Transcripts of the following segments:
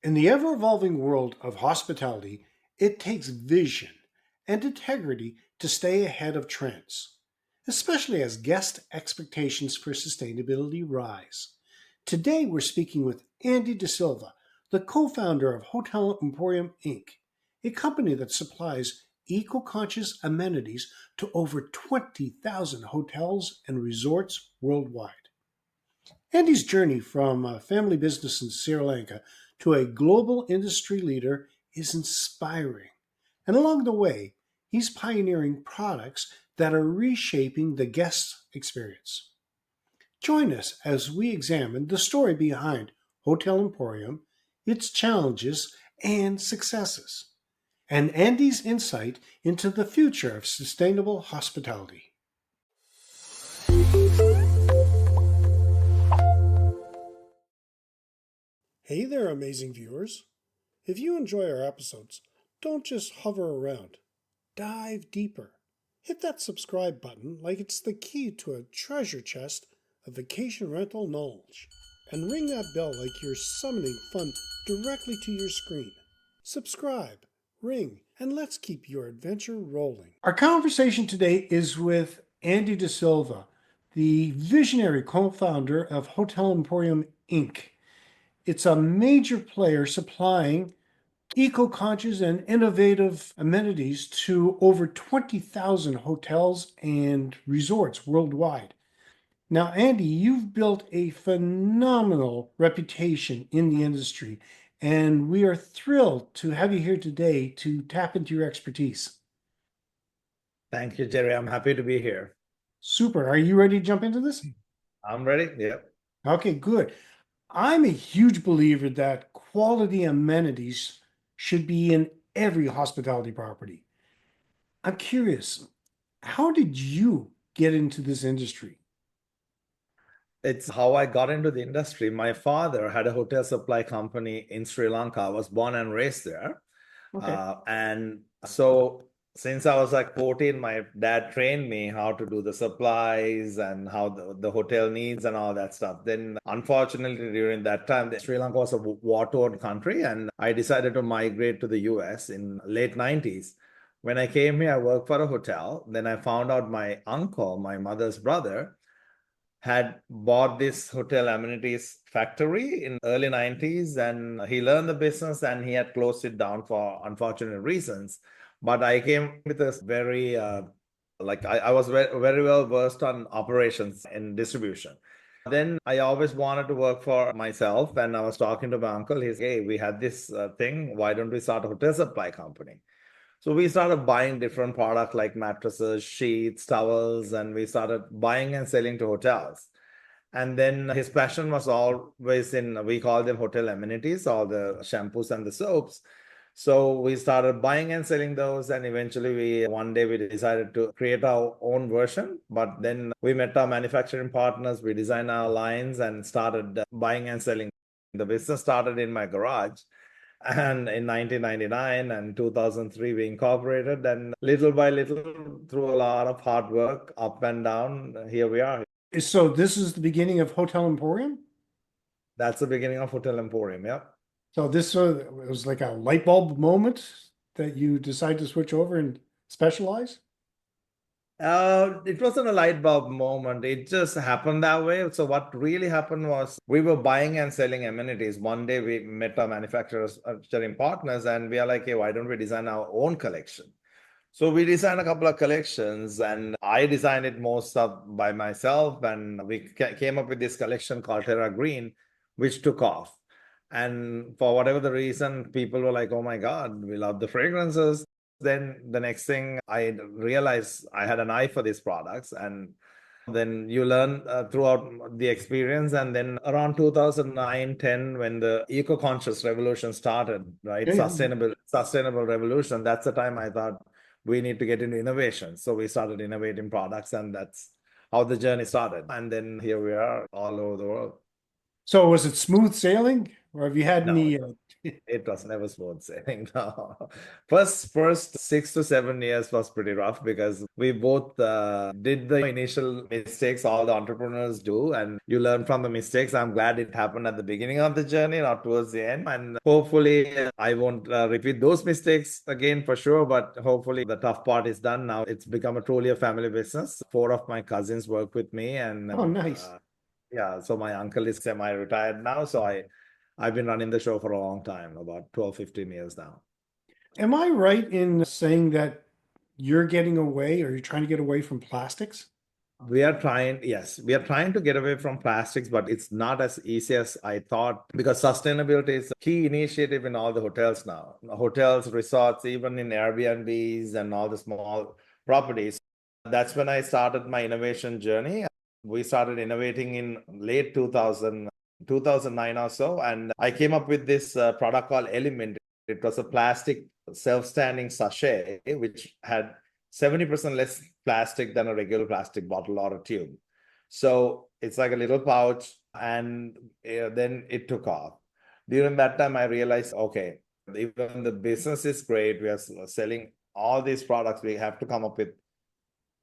In the ever evolving world of hospitality, it takes vision and integrity to stay ahead of trends, especially as guest expectations for sustainability rise. Today, we're speaking with Andy De Silva, the co founder of Hotel Emporium Inc., a company that supplies eco conscious amenities to over 20,000 hotels and resorts worldwide. Andy's journey from a family business in Sri Lanka to a global industry leader is inspiring. And along the way, he's pioneering products that are reshaping the guest experience. Join us as we examine the story behind Hotel Emporium, its challenges and successes, and Andy's insight into the future of sustainable hospitality. Hey there, amazing viewers. If you enjoy our episodes, don't just hover around. Dive deeper. Hit that subscribe button like it's the key to a treasure chest of vacation rental knowledge. And ring that bell like you're summoning fun directly to your screen. Subscribe, ring, and let's keep your adventure rolling. Our conversation today is with Andy De Silva, the visionary co founder of Hotel Emporium Inc. It's a major player supplying eco-conscious and innovative amenities to over 20,000 hotels and resorts worldwide. Now, Andy, you've built a phenomenal reputation in the industry, and we are thrilled to have you here today to tap into your expertise. Thank you, Gerry. I'm happy to be here. Super. Are you ready to jump into this? I'm ready. Yep. Okay, good. I'm a huge believer that quality amenities should be in every hospitality property. I'm curious, how did you get into this industry? It's how I got into the industry. My father had a hotel supply company in Sri Lanka. I was born and raised there. Okay. And so since I was like 14, my dad trained me how to do the supplies and how the hotel needs and all that stuff. Then, unfortunately, during that time, Sri Lanka was a war-torn country, and I decided to migrate to the US in late 90s. When I came here, I worked for a hotel. Then I found out my uncle, my mother's brother, had bought this hotel amenities factory in early 90s, and he learned the business and he had closed it down for unfortunate reasons. But I came with a very I was very well versed on operations and distribution. Then I always wanted to work for myself, and I was talking to my uncle. He's, hey, we had this thing, why don't we start a hotel supply company? So we started buying different products like mattresses, sheets, towels, and we started buying and selling to hotels. And then his passion was always in, we call them hotel amenities, all the shampoos and the soaps. So we started buying and selling those, and eventually one day we decided to create our own version. But then we met our manufacturing partners, we designed our lines and started buying and selling. The business started in my garage. And in 1999 and 2003, we incorporated, and little by little, through a lot of hard work, up and down, here we are. So this is the beginning of Hotel Emporium? That's the beginning of Hotel Emporium. Yeah. So this was like a light bulb moment that you decided to switch over and specialize? It wasn't a light bulb moment. It just happened that way. So what really happened was we were buying and selling amenities. One day we met our manufacturing partners, and we are like, hey, why don't we design our own collection? So we designed a couple of collections, and I designed it most of by myself. And we came up with this collection called Terra Green, which took off. And for whatever the reason, people were like, oh my God, we love the fragrances. Then the next thing I realized I had an eye for these products. And then you learn throughout the experience. And then around 2009, 10, when the eco-conscious revolution started, right? Yeah, yeah. Sustainable revolution. That's the time I thought we need to get into innovation. So we started innovating products, and that's how the journey started. And then here we are all over the world. So was it smooth sailing Or have you had No, any? it was never smooth sailing. No. First 6 to 7 years was pretty rough because we both did the initial mistakes all the entrepreneurs do, and you learn from the mistakes. I'm glad it happened at the beginning of the journey, not towards the end. And hopefully, I won't repeat those mistakes again for sure. But hopefully, the tough part is done now. It's become a truly a family business. Four of my cousins work with me, and Oh, nice. yeah, so my uncle is semi-retired now, so I've been running the show for a long time, about 12, 15 years now. Am I right in saying that you're getting away, or you're trying to get away from plastics? We are trying, yes, we are trying to get away from plastics, but it's not as easy as I thought because sustainability is a key initiative in all the hotels now. Hotels, resorts, even in Airbnbs and all the small properties. That's when I started my innovation journey. We started innovating in late 2009 or so, and I came up with this product called Element. It was a plastic self-standing sachet which had 70% less plastic than a regular plastic bottle or a tube. So it's like a little pouch, and then it took off. During that time, I realized, okay, even the business is great. We are selling all these products. We have to come up with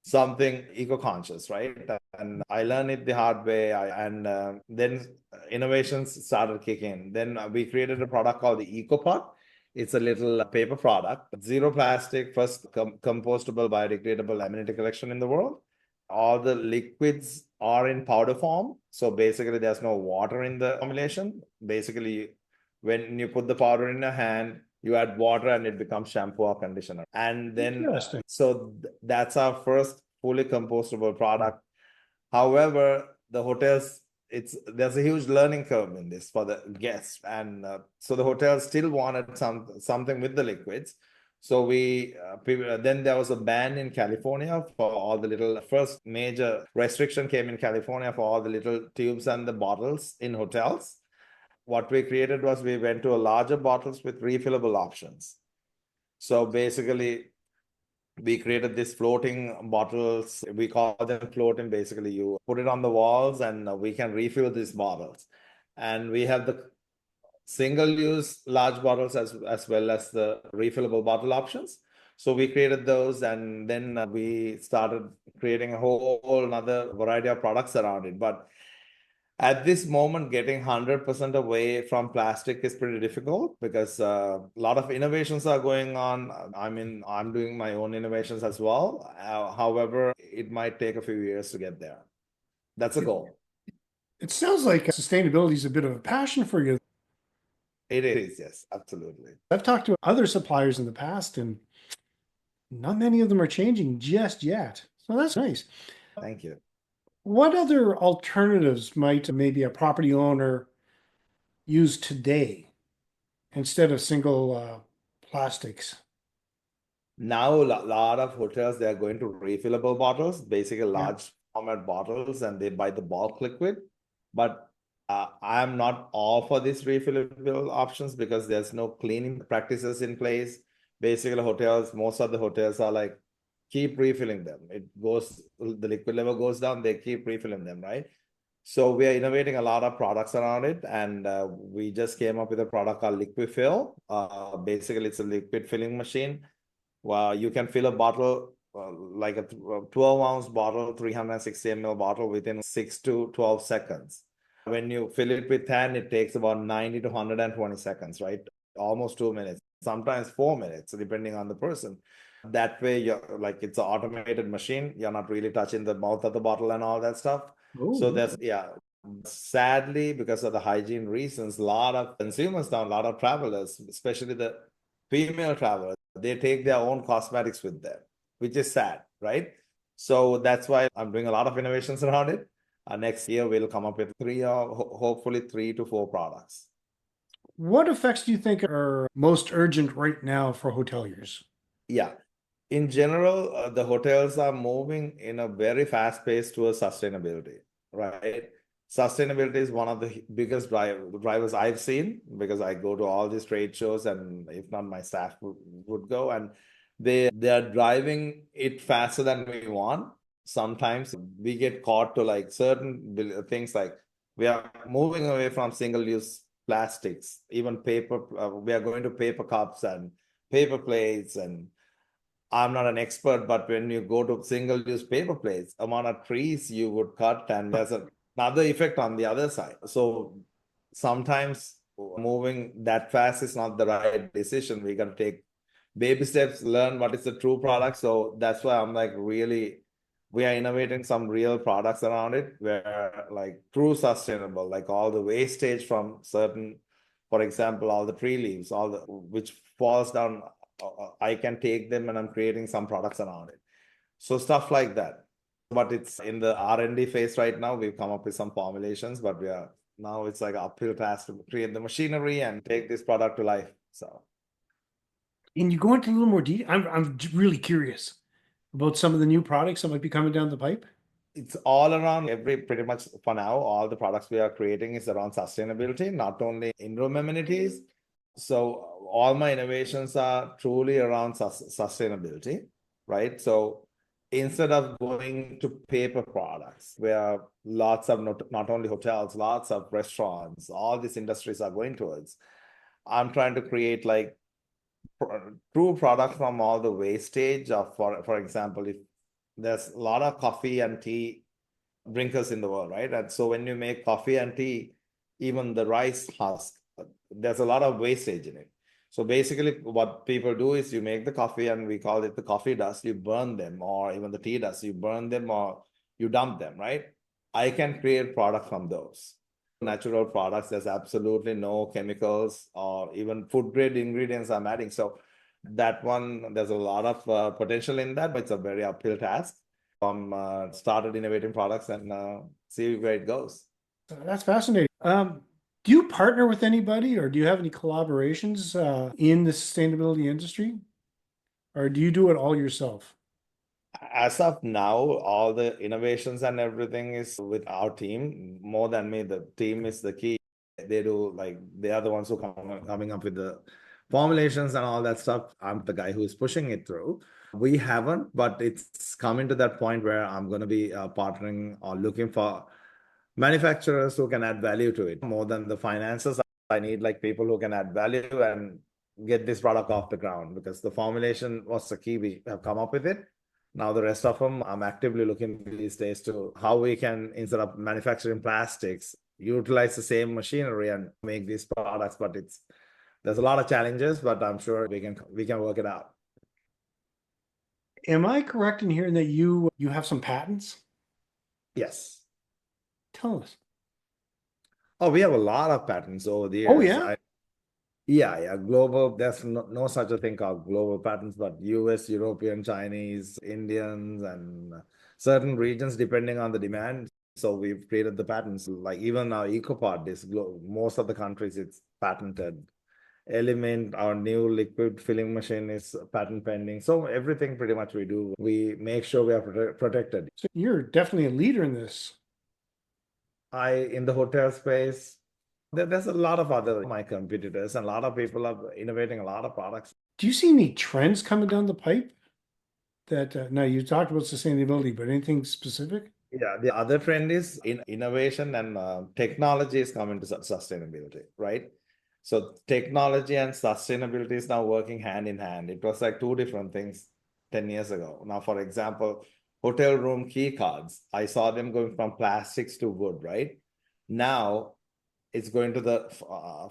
something eco-conscious, right? And I learned it the hard way. And then innovations started kicking. Then we created a product called the EcoPod. It's a little paper product, zero plastic, first compostable, biodegradable amenity collection in the world. All the liquids are in powder form. So basically, there's no water in the formulation. Basically, when you put the powder in your hand, you add water and it becomes shampoo or conditioner. And then, Interesting. so that's our first fully compostable product. However, the hotels, there's a huge learning curve in this for the guests, and so the hotels still wanted something with the liquids. So then there was a ban in California for all the little, first major restriction came in California for all the little tubes and the bottles in hotels. What we created was we went to a larger bottles with refillable options. So basically, we created these floating bottles. We call them floating. Basically, you put it on the walls and we can refill these bottles. And we have the single-use large bottles as well as the refillable bottle options. So we created those, and then we started creating a whole another variety of products around it. But at this moment, getting 100% away from plastic is pretty difficult because a lot of innovations are going on. I mean, I'm doing my own innovations as well. However, it might take a few years to get there. That's a goal. It sounds like sustainability is a bit of a passion for you. It is, yes, absolutely. I've talked to other suppliers in the past, and not many of them are changing just yet. So that's nice. Thank you. What other alternatives might maybe a property owner use today instead of single plastics? Now, a lot of hotels, they are going to refillable bottles, basically Yeah. large format bottles, and they buy the bulk liquid. But I'm not all for these refillable options because there's no cleaning practices in place. Basically, most of the hotels are like, keep refilling them. The liquid level goes down, they keep refilling them, right? So we are innovating a lot of products around it, and we just came up with a product called Liquifill. Basically, it's a liquid filling machine. Well, you can fill a bottle like a 12-ounce bottle, 360 ml bottle within 6 to 12 seconds. When you fill it with 10, it takes about 90 to 120 seconds, right? Almost 2 minutes, sometimes 4 minutes, depending on the person. That way, you're like, it's an automated machine. You're not really touching the mouth of the bottle and all that stuff. So Oh, yeah. Sadly, because of the hygiene reasons, a lot of consumers now, a lot of travelers, especially the female travelers, they take their own cosmetics with them, which is sad, right? So that's why I'm doing a lot of innovations around it. Next year, we'll come up with hopefully 3 to 4 products. what effects do you think are most urgent right now for hoteliers? Yeah. In general, the hotels are moving in a very fast pace towards sustainability, right? Sustainability is one of the biggest drivers I've seen because I go to all these trade shows, and if not, my staff would go, and they are driving it faster than we want. Sometimes we get caught to like certain things, like we are moving away from single use plastics, even paper. We are going to paper cups and paper plates. And I'm not an expert, but when you go to single-use paper plates, amount of trees you would cut, and there's another effect on the other side. So sometimes moving that fast is not the right decision. We got to take baby steps, learn what is the true product. So that's why I'm like, really, we are innovating some real products around it where like true sustainable, like all the wastage from certain, for example, all the tree leaves, all the which falls down, I can take them and I'm creating some products around it. So stuff like that. But it's in the R&D phase right now. We've come up with some formulations, but we are now it's like uphill task to create the machinery and take this product to life. So And you go into a little more detail. I'm really curious about some of the new products that might be coming down the pipe. it's all around pretty much for now, all the products we are creating is around sustainability, not only in-room amenities. So all my innovations are truly around sustainability, right? So instead of going to paper products, where lots of not only hotels, lots of restaurants, all these industries are going towards, I'm trying to create like true product from all the wastage of, for example, if there's a lot of coffee and tea drinkers in the world, right? And so when you make coffee and tea, even the rice husk, there's a lot of wastage in it. So basically what people do is you make the coffee, and we call it the coffee dust, you burn them, or even the tea dust, you burn them or you dump them, right? I can create product from those natural products. There's absolutely no chemicals or even food grade ingredients I'm adding. So that one, there's a lot of potential in that, but it's a very uphill task. Started innovating products and see where it goes. That's fascinating. Do you partner with anybody, or do you have any collaborations in the sustainability industry, or do you do it all yourself? As of now, all the innovations and everything is with our team more than me. The team is the key. They do, like, they are the ones who coming up with the formulations and all that stuff. I'm the guy who's pushing it through. We haven't, but it's coming to that point where I'm going to be partnering or looking for manufacturers who can add value to it more than the finances. I need like people who can add value and get this product off the ground, because the formulation was the key. We have come up with it. Now the rest of them, I'm actively looking these days to how we can, instead of manufacturing plastics, utilize the same machinery and make these products. But there's a lot of challenges, but I'm sure we can work it out. Am I correct in hearing that you have some patents? Yes. Tell us. Oh, we have a lot of patents over the years. Oh yeah? Yeah. Global, there's no such a thing called global patents, but US, European, Chinese, Indians, and certain regions depending on the demand. So we've created the patents. Like even our EcoPod is most of the countries it's patented. Element, our new liquid filling machine, is patent pending. So everything pretty much we do, we make sure we are protected. So you're definitely a leader in this. In the hotel space, there's a lot of other my competitors, and a lot of people are innovating a lot of products. Do you see any trends coming down the pipe that now you talked about sustainability, but anything specific? Yeah, the other trend is innovation and technology is coming to sustainability, right? So technology and sustainability is now working hand in hand. It was like two different things 10 years ago. Now, for example, hotel room key cards, I saw them going from plastics to wood, right? Now it's going to the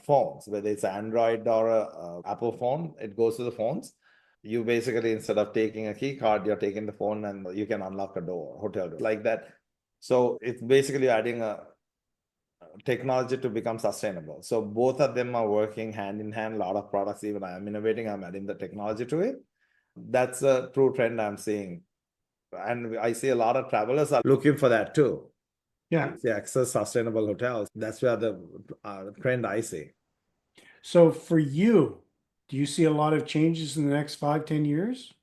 phones, whether it's Android or a Apple phone, it goes to the phones. You basically, instead of taking a key card, you're taking the phone and you can unlock a door, hotel door, like that. So it's basically adding a technology to become sustainable. So both of them are working hand in hand. A lot of products, even I am innovating, I'm adding the technology to it. That's a true trend I'm seeing. And I see a lot of travelers are looking for that too. Yeah. The access sustainable hotels. That's where the trend I see. So for you, do you see a lot of changes in the next 5, 10 years?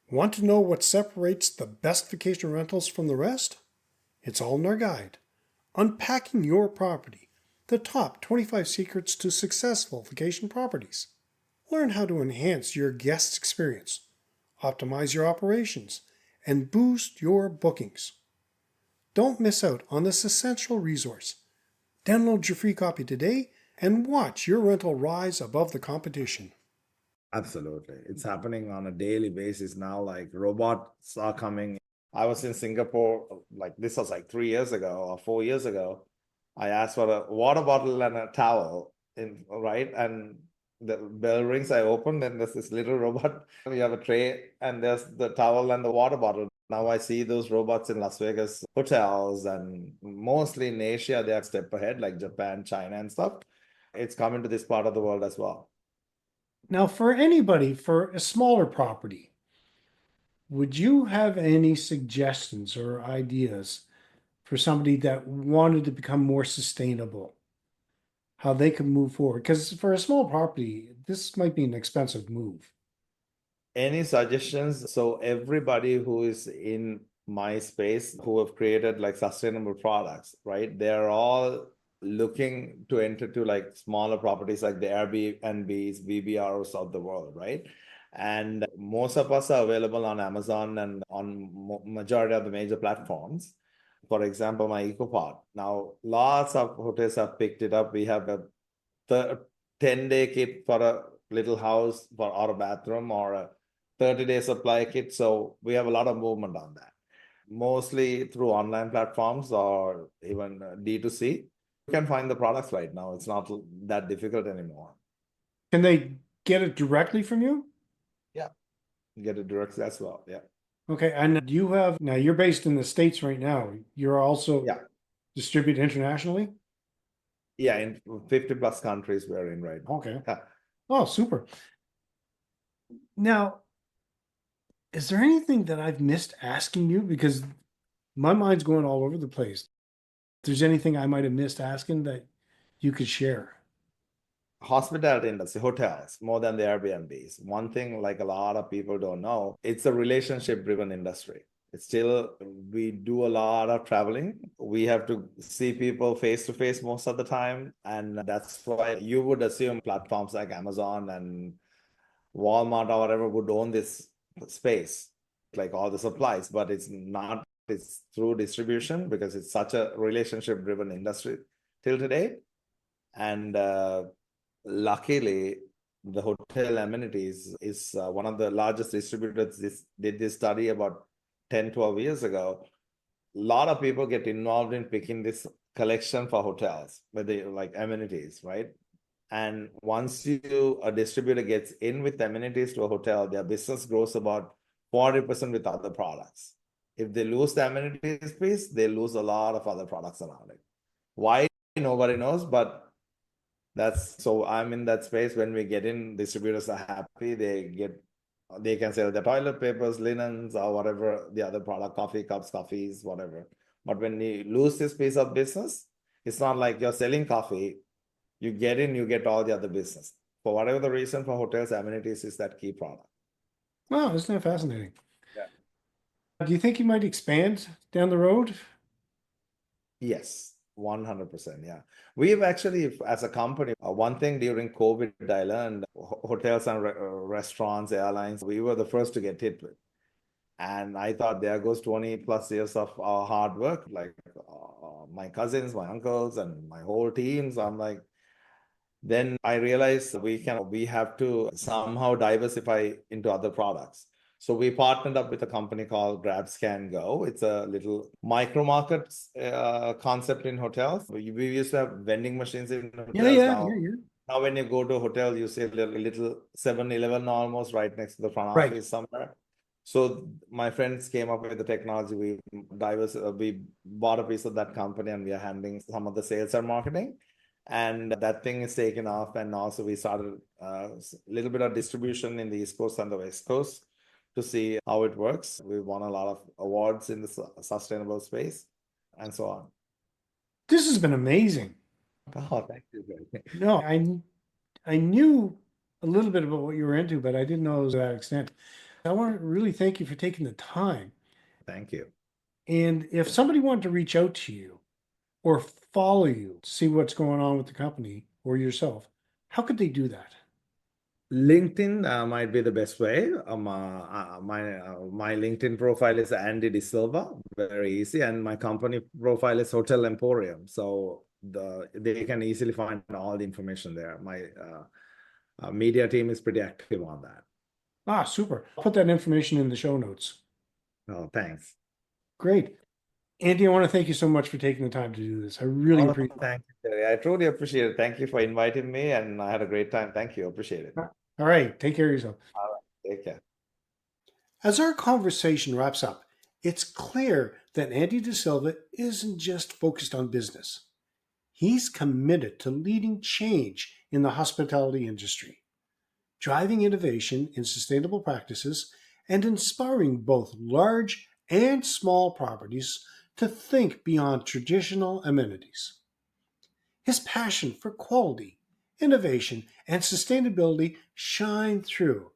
Want to know what separates the best vacation rentals from the rest? It's all in our guide, Unpacking Your Property, the top 25 secrets to successful vacation properties. Learn how to enhance your guest experience, optimize your operations, and boost your bookings. Don't miss out on this essential resource. Download your free copy today and watch your rental rise above the competition. Absolutely. It's happening on a daily basis now. Like robots are coming. I was in Singapore, like this was like 3 years ago or 4 years ago. I asked for a water bottle and a towel, right? And the bell rings, I open, and there's this little robot. You have a tray, and there's the towel and the water bottle. Now I see those robots in Las Vegas hotels, and mostly in Asia, they are a step ahead, like Japan, China, and stuff. It's coming to this part of the world as well. Now, for anybody for a smaller property, would you have any suggestions or ideas for somebody that wanted to become more sustainable? How they could move forward? Because for a small property, this might be an expensive move. Any suggestions? So everybody who is in my space who have created like sustainable products, right? They're all looking to enter to like smaller properties like the Airbnbs, VBRs of the world, right? And most of us are available on Amazon and on majority of the major platforms. For example, my EcoPod. Now, lots of hotels have picked it up. We have a 10-day kit for a little house for our bathroom or a 30-day supply kit. So we have a lot of movement on that, mostly through online platforms or even D2C. You can find the products right now. It's not that difficult anymore. Can they get it directly from you? Yeah, get it directly as well. Yeah. Okay, and do you have now you're based in the States right now. You're also Yeah. distributed internationally? Yeah, in 50 plus countries we're in right now. Okay. Yeah. Oh, super. Now, is there anything that I've missed asking you? Because my mind's going all over the place. If there's anything I might have missed asking that you could share. Hospitality industry, hotels, more than the Airbnbs. One thing like a lot of people don't know, it's a relationship driven industry. It's still, we do a lot of traveling. We have to see people face to face most of the time. And that's why you would assume platforms like Amazon and Walmart or whatever would own this space, like all the supplies, but it's not. It's through distribution because it's such a relationship driven industry till today. And luckily, the hotel amenities is one of the largest distributors. Did this study about 10, 12 years ago. A lot of people get involved in picking this collection for hotels, where they like amenities, right? And once a distributor gets in with amenities to a hotel, their business grows about 40% with other products. If they lose the amenities piece, they lose a lot of other products around it. Why? Nobody knows, but that's so I'm in that space. When we get in, distributors are happy. They can sell the toilet papers, linens, or whatever the other product, coffee cups, coffees, whatever. But when you lose this piece of business, it's not like you're selling coffee. You get in, you get all the other business. For whatever the reason, for hotels, amenities is that key product. Wow, isn't that fascinating? Yeah. Do you think you might expand down the road? Yes, 100%. Yeah. We've actually, as a company, one thing during COVID, I learned hotels and restaurants, airlines, we were the first to get hit with. And I thought there goes 20 plus years of our hard work, like my cousins, my uncles, and my whole teams. I'm like, then I realized we have to somehow diversify into other products. So we partnered up with a company called Grab Scan Go. It's a little micro markets concept in hotels. We used to have vending machines in Yeah, hotels. yeah, Now, yeah, yeah. now when you go to a hotel, you see a little 7-Eleven almost right next to the front Right. office somewhere. So my friends came up with the technology. We bought a piece of that company, and we are handling some of the sales and marketing. And that thing is taken off. And also we started a little bit of distribution in the East Coast and the West Coast to see how it works. We won a lot of awards in the sustainable space and so on. This has been amazing. Oh, thank you. Gerry. No, I knew a little bit about what you were into, but I didn't know it was to that extent. I want to really thank you for taking the time. Thank you. And if somebody wanted to reach out to you or follow you to see what's going on with the company or yourself, how could they do that? LinkedIn might be the best way. My LinkedIn profile is Andy De Silva, very easy, and my company profile is Hotel Emporium. So they can easily find all the information there. My media team is pretty active on that. Ah, super. I'll put that information in the show notes. Oh, thanks. Great. Andy, I want to thank you so much for taking the time to do this. I really Oh, appreciate thank you, Gerry. I truly appreciate it. Thank you for inviting me, and I had a great time. Thank you. Appreciate it. it. All right. Take care of yourself. All right. Take care. As our conversation wraps up, it's clear that Andy De Silva isn't just focused on business. He's committed to leading change in the hospitality industry, driving innovation in sustainable practices, and inspiring both large and small properties to think beyond traditional amenities. His passion for quality, innovation, and sustainability shine through,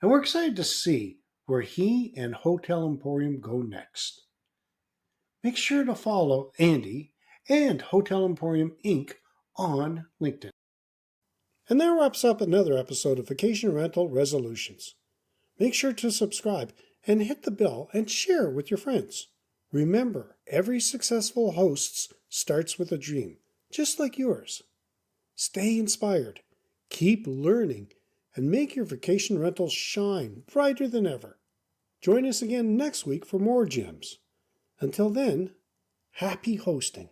and we're excited to see where he and Hotel Emporium go next. Make sure to follow Andy and Hotel Emporium Inc. on LinkedIn. And that wraps up another episode of Vacation Rental Resolutions. Make sure to subscribe and hit the bell and share with your friends. Remember, every successful host starts with a dream, just like yours. Stay inspired, keep learning, and make your vacation rentals shine brighter than ever. Join us again next week for more gems. Until then, happy hosting.